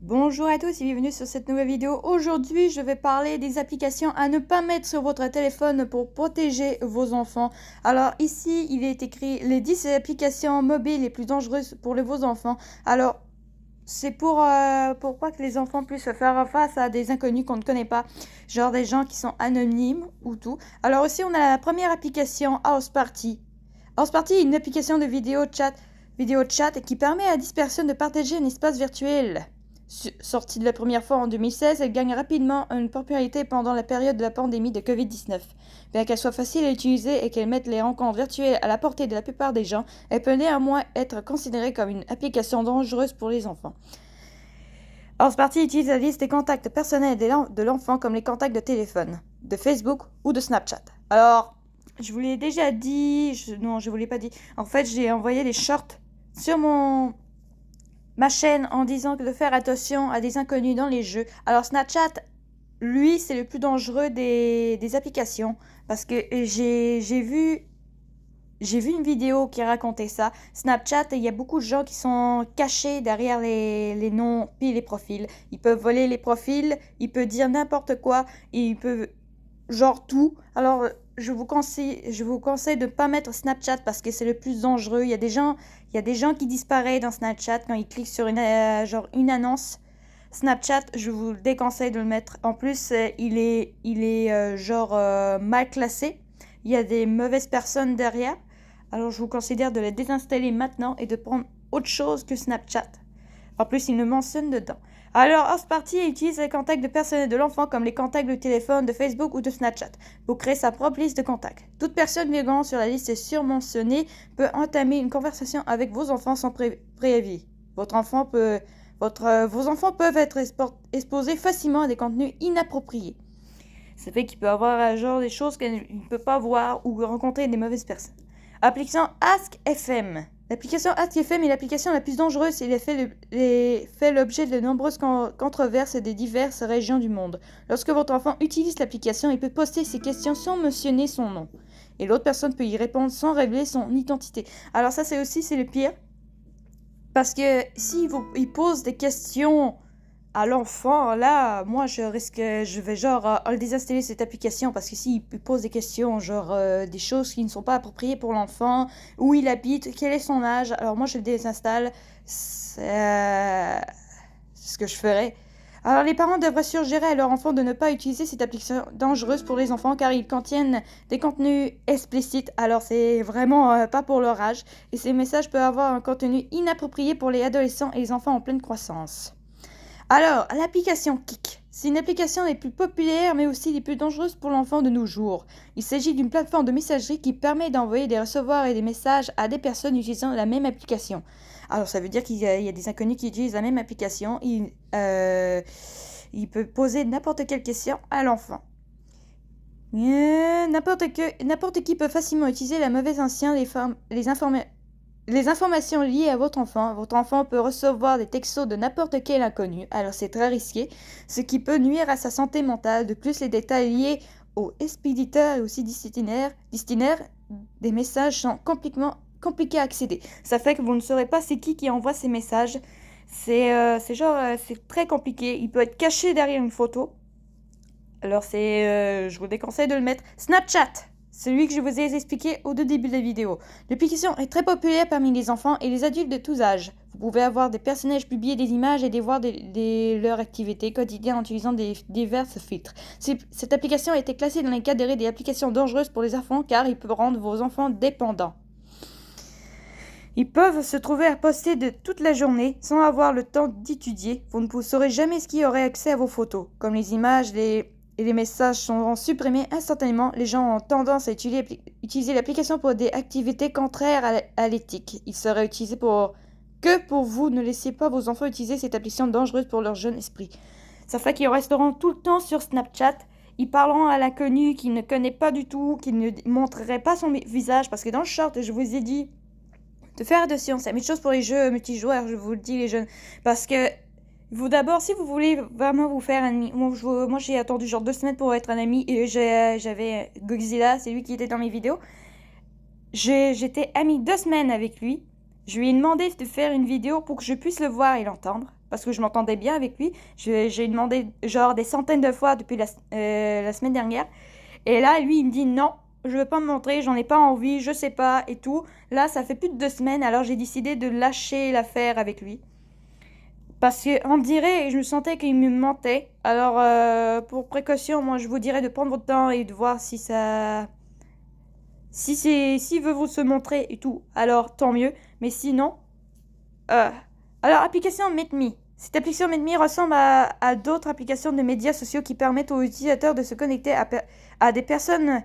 Bonjour à tous et bienvenue sur cette nouvelle vidéo. Aujourd'hui, je vais parler des applications à ne pas mettre sur votre téléphone pour protéger vos enfants. Alors ici, il est écrit les 10 applications mobiles les plus dangereuses pour vos enfants. Alors, c'est pour pas que les enfants puissent faire face à des inconnus qu'on ne connaît pas, genre des gens qui sont anonymes ou tout. Alors aussi, on a la première application House Party. House Party est une application de vidéo chat qui permet à 10 personnes de partager un espace virtuel. Sortie de la première fois en 2016, elle gagne rapidement une popularité pendant la période de la pandémie de Covid-19. Bien qu'elle soit facile à utiliser et qu'elle mette les rencontres virtuelles à la portée de la plupart des gens, elle peut néanmoins être considérée comme une application dangereuse pour les enfants. House Party utilise la liste des contacts personnels de l'enfant comme les contacts de téléphone, de Facebook ou de Snapchat. Alors, je vous l'ai déjà dit, non, je vous l'ai pas dit. En fait, j'ai envoyé des shorts sur ma chaîne en disant de faire attention à des inconnus dans les jeux. Alors Snapchat, lui, c'est le plus dangereux des applications parce que j'ai vu une vidéo qui racontait ça. Snapchat, il y a beaucoup de gens qui sont cachés derrière les noms puis les profils. Ils peuvent voler les profils, ils peuvent dire n'importe quoi, ils peuvent genre tout. Alors je vous conseille de ne pas mettre Snapchat parce que c'est le plus dangereux. Il y a des gens qui disparaissent dans Snapchat quand ils cliquent sur une annonce. Snapchat, je vous déconseille de le mettre. En plus, il est mal classé. Il y a des mauvaises personnes derrière. Alors, je vous considère de le désinstaller maintenant et de prendre autre chose que Snapchat. En plus, il le mentionne dedans. Alors, House Party utilise les contacts de personnel de l'enfant comme les contacts de téléphone, de Facebook ou de Snapchat pour créer sa propre liste de contacts. Toute personne figurant sur la liste surmentionnée peut entamer une conversation avec vos enfants sans préavis. Vos enfants peuvent être exposés facilement à des contenus inappropriés. Ça fait qu'il peut avoir genre des choses qu'il ne peut pas voir ou rencontrer des mauvaises personnes. Application Ask FM. L'application Ask FM est l'application la plus dangereuse et fait l'objet de nombreuses controverses de diverses régions du monde. Lorsque votre enfant utilise l'application, il peut poster ses questions sans mentionner son nom. Et l'autre personne peut y répondre sans révéler son identité. Alors ça, c'est le pire. Parce que il pose des questions à l'enfant, là, moi, je vais le désinstaller cette application parce que s'il pose des questions, des choses qui ne sont pas appropriées pour l'enfant, où il habite, quel est son âge, alors moi, je le désinstalle. C'est ce que je ferai. Alors, les parents devraient suggérer à leur enfant de ne pas utiliser cette application dangereuse pour les enfants car ils contiennent des contenus explicites. Alors, c'est vraiment pas pour leur âge. Et ces messages peuvent avoir un contenu inapproprié pour les adolescents et les enfants en pleine croissance. Alors, l'application Kik. C'est une application des plus populaires mais aussi des plus dangereuses pour l'enfant de nos jours. Il s'agit d'une plateforme de messagerie qui permet d'envoyer des recevoirs et des messages à des personnes utilisant la même application. Alors, ça veut dire qu'il y a des inconnus qui utilisent la même application. Il peut poser n'importe quelle question à l'enfant. N'importe qui peut facilement utiliser la mauvaise ancien, les informations liées à votre enfant. Votre enfant peut recevoir des textos de n'importe quel inconnu, alors c'est très risqué, ce qui peut nuire à sa santé mentale. De plus, les détails liés aux expéditeurs et aussi destinataires des messages sont compliqués à accéder. Ça fait que vous ne saurez pas c'est qui envoie ces messages. C'est très compliqué. Il peut être caché derrière une photo. Alors je vous déconseille de le mettre. Snapchat, celui que je vous ai expliqué au début de la vidéo. L'application est très populaire parmi les enfants et les adultes de tous âges. Vous pouvez avoir des personnages publier des images et voir leurs activités quotidiennes en utilisant des divers filtres. Cette application a été classée dans les catégories des applications dangereuses pour les enfants car il peut rendre vos enfants dépendants. Ils peuvent se trouver à poster de toute la journée sans avoir le temps d'étudier. Vous ne saurez jamais ce qui aurait accès à vos photos, comme les images, et les messages sont supprimés instantanément. Les gens ont tendance à utiliser l'application pour des activités contraires à l'éthique. Il serait utilisé pour vous. Ne laissez pas vos enfants utiliser cette application dangereuse pour leur jeune esprit. Ça fait qu'ils resteront tout le temps sur Snapchat. Ils parleront à l'inconnu qu'ils ne connaissent pas du tout, qu'ils ne montreraient pas son visage. Parce que dans le short, je vous ai dit de faire attention. C'est la même chose pour les jeux multijoueurs, je vous le dis les jeunes. Parce que vous d'abord, si vous voulez vraiment vous faire un ami, moi j'ai attendu genre 2 semaines pour être un ami et j'avais Godzilla, c'est lui qui était dans mes vidéos. J'étais amie 2 semaines avec lui Je lui ai demandé de faire une vidéo pour que je puisse le voir et l'entendre, parce que je m'entendais bien avec lui. J'ai demandé genre des centaines de fois depuis la semaine dernière. Et là, lui, il me dit non, je veux pas me montrer, j'en ai pas envie, je sais pas et tout. Là, ça fait plus de 2 semaines, alors j'ai décidé de lâcher l'affaire avec lui. Parce qu'on dirait, je me sentais qu'il me mentait. Alors, pour précaution, moi, je vous dirais de prendre votre temps et de voir si ça... S'il veut vous se montrer et tout, alors tant mieux. Mais sinon... Alors, application MeetMe. Cette application MeetMe ressemble à d'autres applications de médias sociaux qui permettent aux utilisateurs de se connecter à des personnes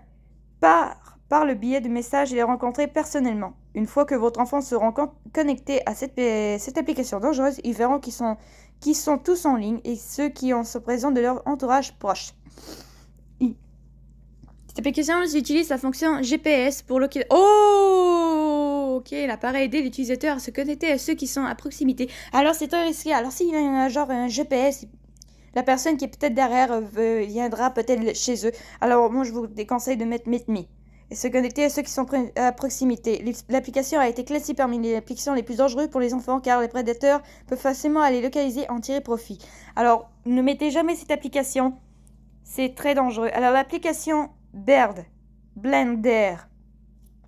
par le biais de messages et les rencontrer personnellement. Une fois que votre enfant sera connecté à cette application dangereuse, ils verront qu'ils sont tous en ligne et ceux qui se présentent de leur entourage proche. Cette application utilise la fonction GPS pour localiser... Oh, ok, l'appareil aide l'utilisateur à se connecter à ceux qui sont à proximité. Alors c'est très risqué. Alors s'il y a genre un GPS, la personne qui est peut-être derrière viendra peut-être chez eux. Alors moi je vous déconseille de mettre MeetMe et se connecter à ceux qui sont à proximité. L'application a été classée parmi les applications les plus dangereuses pour les enfants car les prédateurs peuvent facilement aller localiser et en tirer profit. Alors ne mettez jamais cette application, c'est très dangereux. Alors l'application Blender.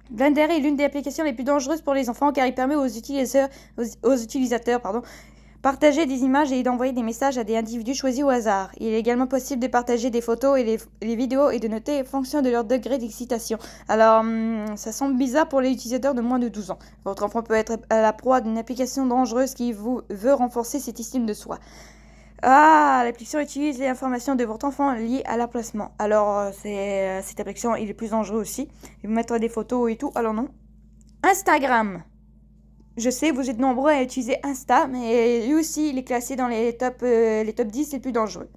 Blender est l'une des applications les plus dangereuses pour les enfants car il permet aux utilisateurs partager des images et d'envoyer des messages à des individus choisis au hasard. Il est également possible de partager des photos et les vidéos et de noter en fonction de leur degré d'excitation. Alors, ça semble bizarre pour les utilisateurs de moins de 12 ans. Votre enfant peut être à la proie d'une application dangereuse qui veut renforcer cette estime de soi. Ah, l'application utilise les informations de votre enfant liées à l'emplacement. Alors, cette application est plus dangereuse aussi. Il vous mettra des photos et tout. Alors non. Instagram. Je sais, vous êtes nombreux à utiliser Insta, mais lui aussi, il est classé dans les top 10 les plus dangereux.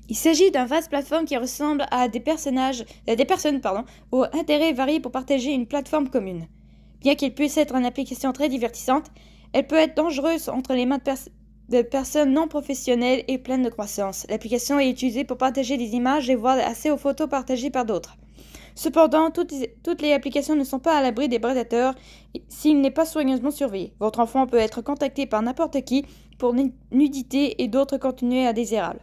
Il s'agit d'une vaste plateforme qui ressemble à des personnes, aux intérêts variés pour partager une plateforme commune. Bien qu'elle puisse être une application très divertissante, elle peut être dangereuse entre les mains de personnes non professionnelles et pleines de croissance. L'application est utilisée pour partager des images et voir accès aux photos partagées par d'autres. Cependant, toutes les applications ne sont pas à l'abri des prédateurs s'il n'est pas soigneusement surveillé. Votre enfant peut être contacté par n'importe qui pour nudité et d'autres contenus indésirables.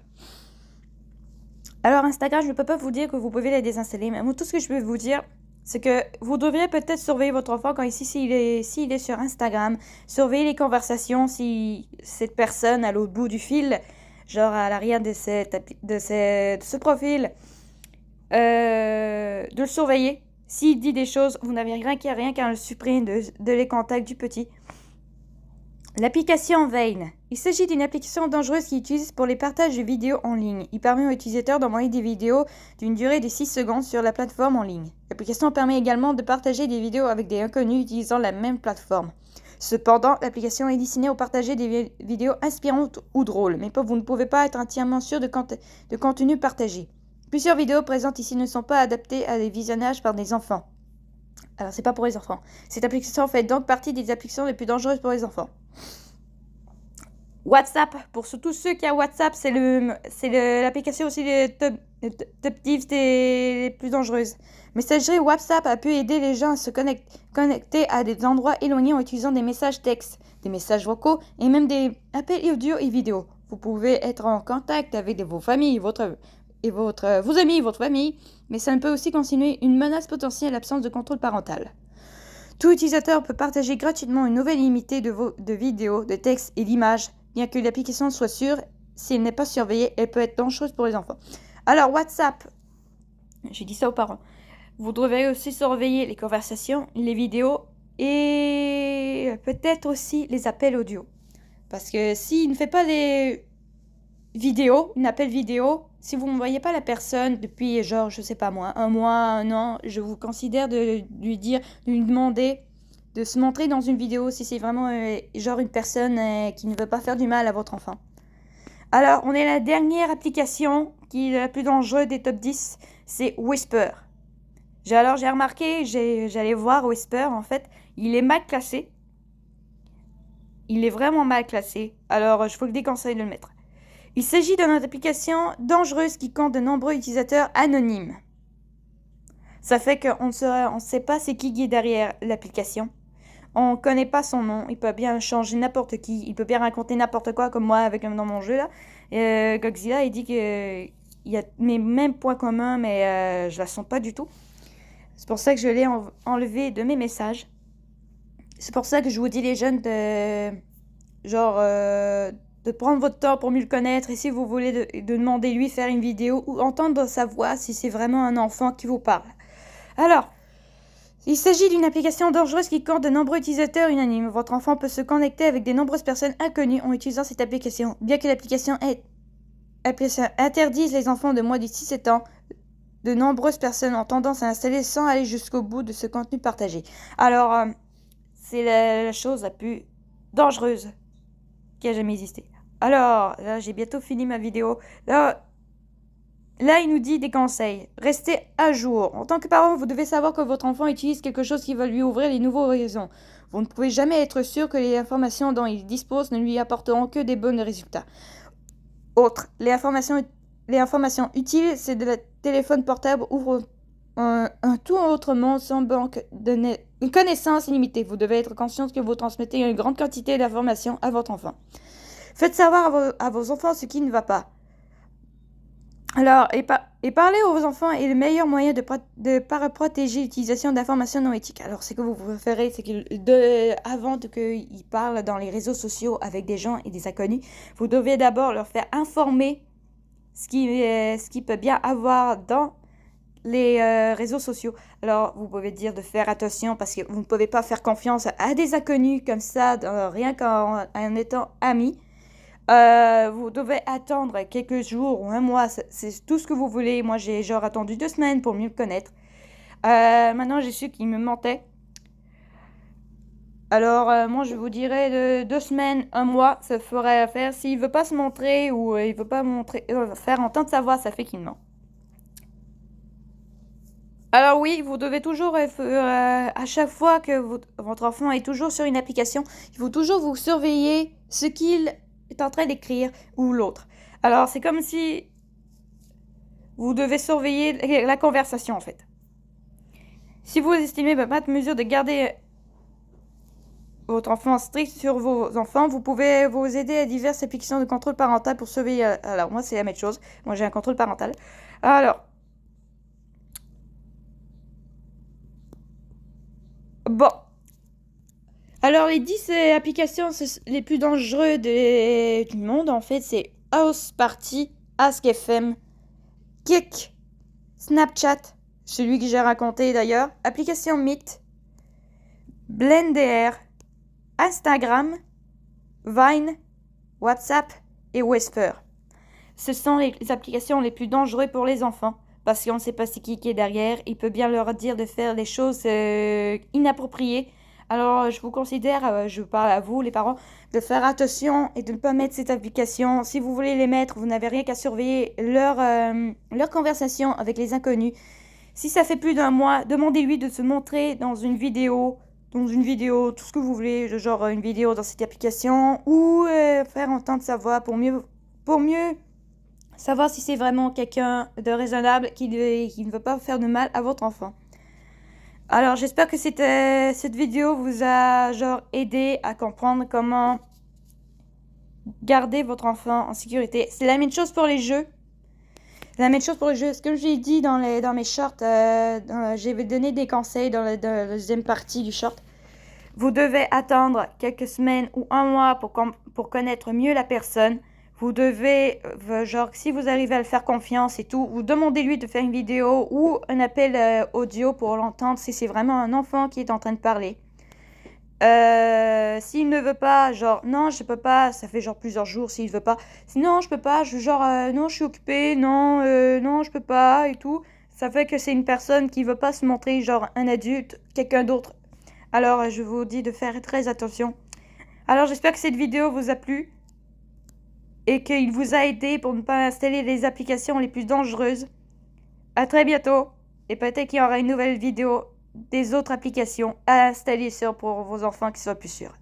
Alors Instagram, je ne peux pas vous dire que vous pouvez la désinstaller, mais tout ce que je peux vous dire, c'est que vous devriez peut-être surveiller votre enfant quand s'il est sur Instagram, surveiller les conversations si cette personne à l'autre bout du fil, genre à l'arrière de ce profil, de le surveiller. S'il dit des choses, vous n'avez rien qu'à le supprimer de les contacts du petit. L'application Vine. Il s'agit d'une application dangereuse qui est utilisée pour les partages de vidéos en ligne. Il permet aux utilisateurs d'envoyer des vidéos d'une durée de 6 secondes sur la plateforme en ligne. L'application permet également de partager des vidéos avec des inconnus utilisant la même plateforme. Cependant, l'application est destinée au partager des vidéos inspirantes ou drôles, mais vous ne pouvez pas être entièrement sûr de contenu partagé. Plusieurs vidéos présentes ici ne sont pas adaptées à des visionnages par des enfants. Alors, c'est pas pour les enfants. Cette application fait donc partie des applications les plus dangereuses pour les enfants. WhatsApp. Pour tous ceux qui ont WhatsApp, c'est l'application aussi top 10 des plus dangereuses. Messagerie WhatsApp a pu aider les gens à se connecter à des endroits éloignés en utilisant des messages textes, des messages vocaux et même des appels audio et vidéo. Vous pouvez être en contact avec vos familles, vos amis, votre famille, mais ça peut aussi constituer une menace potentielle à l'absence de contrôle parental. Tout utilisateur peut partager gratuitement une nouvelle limitée de vidéos, de textes et d'images, bien que l'application soit sûre, si elle n'est pas surveillée, elle peut être dangereuse pour les enfants. Alors WhatsApp, j'ai dit ça aux parents, vous devrez aussi surveiller les conversations, les vidéos et peut-être aussi les appels audio. Parce que s'il ne fait pas les vidéos, un appel vidéo, si vous ne voyez pas la personne depuis genre, je sais pas moi, 1 mois, 1 an, je vous considère de lui demander de se montrer dans une vidéo si c'est vraiment genre une personne qui ne veut pas faire du mal à votre enfant. Alors, on est la dernière application qui est la plus dangereuse des top 10, c'est Whisper. J'ai remarqué, j'allais voir Whisper, en fait, il est mal classé. Il est vraiment mal classé, alors je vous le déconseille de le mettre. Il s'agit d'une application dangereuse qui compte de nombreux utilisateurs anonymes. Ça fait qu'on ne sait pas c'est qui est derrière l'application. On connaît pas son nom. Il peut bien changer n'importe qui. Il peut bien raconter n'importe quoi, comme moi avec dans mon jeu là. Godzilla, il dit que il y a mes mêmes points communs, mais je la sens pas du tout. C'est pour ça que je l'ai enlevé de mes messages. C'est pour ça que je vous dis les jeunes de prendre votre temps pour mieux le connaître. Et si vous voulez de demander lui faire une vidéo ou entendre sa voix si c'est vraiment un enfant qui vous parle. Alors, il s'agit d'une application dangereuse qui compte de nombreux utilisateurs unanimes. Votre enfant peut se connecter avec de nombreuses personnes inconnues en utilisant cette application. Bien que l'application interdise les enfants de moins de 6-7 ans, de nombreuses personnes ont tendance à l'installer sans aller jusqu'au bout de ce contenu partagé. Alors, c'est la chose la plus dangereuse qui a jamais existé. Alors, là, j'ai bientôt fini ma vidéo. Là, il nous dit des conseils. Restez à jour. En tant que parent, vous devez savoir que votre enfant utilise quelque chose qui va lui ouvrir les nouveaux horizons. Vous ne pouvez jamais être sûr que les informations dont il dispose ne lui apporteront que des bons résultats. Autre, les informations utiles, c'est de la téléphone portable ouvre un tout autre monde sans banque de connaissances illimitées. Vous devez être conscient que vous transmettez une grande quantité d'informations à votre enfant. Faites savoir à vos enfants ce qui ne va pas. Alors, parler aux enfants est le meilleur moyen de protéger l'utilisation d'informations non éthiques. Alors, ce que vous ferez, c'est que avant qu'ils parlent dans les réseaux sociaux avec des gens et des inconnus, vous devez d'abord leur faire informer ce qui peut bien avoir dans les réseaux sociaux. Alors, vous pouvez dire de faire attention parce que vous ne pouvez pas faire confiance à des inconnus comme ça, rien qu'en étant amis. Vous devez attendre quelques jours ou un mois, c'est tout ce que vous voulez. Moi, j'ai attendu 2 semaines pour mieux me connaître. Maintenant, j'ai su qu'il me mentait. Alors, moi, je vous dirais de 2 semaines, 1 mois, ça ferait affaire. S'il veut pas se montrer ou il veut pas faire entendre sa voix, ça fait qu'il ment. Alors oui, vous devez toujours, à chaque fois que votre enfant est toujours sur une application, il faut toujours vous surveiller ce qu'il est en train d'écrire ou l'autre. Alors c'est comme si vous devez surveiller la conversation en fait. Si vous estimez pas de mesure de garder votre enfant strict sur vos enfants, vous pouvez vous aider à diverses applications de contrôle parental pour surveiller. Alors moi c'est la même chose, moi j'ai un contrôle parental. Alors, bon. Alors, les 10 applications les plus dangereuses du monde, en fait, c'est House Party, Ask.fm, Kik, Snapchat, celui que j'ai raconté d'ailleurs, application Meet, Blender, Instagram, Vine, WhatsApp et Whisper. Ce sont les applications les plus dangereuses pour les enfants parce qu'on ne sait pas c'est qui est derrière. Il peut bien leur dire de faire des choses inappropriées. Alors, je vous considère, je parle à vous, les parents, de faire attention et de ne pas mettre cette application. Si vous voulez les mettre, vous n'avez rien qu'à surveiller leur conversation avec les inconnus. Si ça fait plus d'1 mois, demandez-lui de se montrer dans une vidéo, tout ce que vous voulez, genre une vidéo dans cette application, ou faire entendre sa voix pour mieux savoir si c'est vraiment quelqu'un de raisonnable qui ne veut pas faire de mal à votre enfant. Alors, j'espère que cette vidéo vous a aidé à comprendre comment garder votre enfant en sécurité. C'est la même chose pour les jeux. Comme j'ai dit dans mes shorts, j'ai donné des conseils dans la deuxième partie du short. Vous devez attendre quelques semaines ou 1 mois pour connaître mieux la personne. Vous devez, si vous arrivez à le faire confiance et tout, vous demandez-lui de faire une vidéo ou un appel audio pour l'entendre si c'est vraiment un enfant qui est en train de parler. S'il ne veut pas, non, je peux pas, ça fait plusieurs jours s'il veut pas. Non, je peux pas, non, je suis occupée, non, non, je peux pas et tout. Ça fait que c'est une personne qui veut pas se montrer, un adulte, quelqu'un d'autre. Alors, je vous dis de faire très attention. Alors, j'espère que cette vidéo vous a plu et qu'il vous a aidé pour ne pas installer les applications les plus dangereuses. À très bientôt et peut-être qu'il y aura une nouvelle vidéo des autres applications à installer pour vos enfants qui soient plus sûrs.